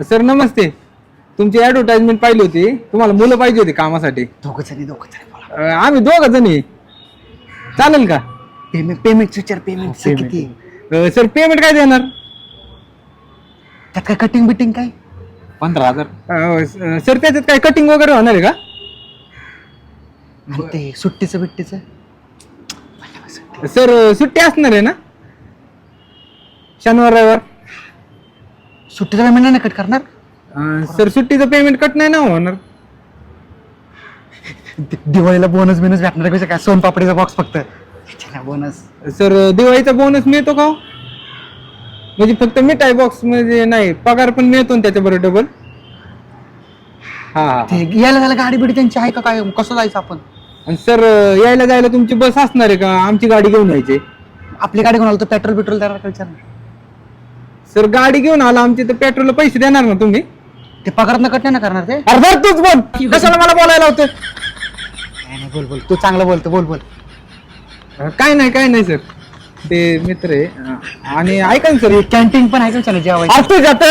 Sir नमस्ते. तुमची advertisement पाहिली होती. तुम्हाला मुलं पाहिजे होती कामासाठी. दोघ जणी बोला. आम्ही दोघ जणी. चालेल का? पेमेंट विचार पेमेंट किती सर पेमेंट काय देणार? त्यात काय कटिंग बिटिंग काय 15,000. सर त्याच्यात काय कटिंग वगैरे होणार आहे का? आणि ते सुट्टीचं बिट्टीचं सर सुट्टी असणार आहे ना शनिवार रविवार? सुट्टीचं पेमेंट नाही कट करणार. सर सुट्टीचं पेमेंट कट नाही ना होणार. दिवाळीला बोनस बिनस भेटणार कसं काय सोनपापडीचा बॉक्स फक्त बोनस. सर दिवाळीचा बोनस मिळतो का हो? म्हणजे फक्त मिठाई बॉक्स मध्ये नाही, पगार पण मिळतो ना त्याच्याबरोबर डबल. हा ते यायला जायला गाडी बिडी त्यांची आहे का काय कसं जायचं आपण? आणि सर यायला जायला तुमची बस असणार आहे का आमची गाडी घेऊन यायची? आपली गाडी घेऊन आलो तर पेट्रोल पेट्रोल देणार का विचार. सर गाडी घेऊन आला आमची तर पेट्रोलला पैसे देणार ना तुम्ही? ते पगारात कट नाही ना करणार ते. अरे तूच बोल, कशाला मला बोलायला होतं? नाही बोल बोल तू चांगलं बोलतो बोल बोल. काय नाही सर, ते मित्र आहे. आणि ऐका ना सर, कॅन्टीन पण आहे का विचार जेवायचं. आज तू जात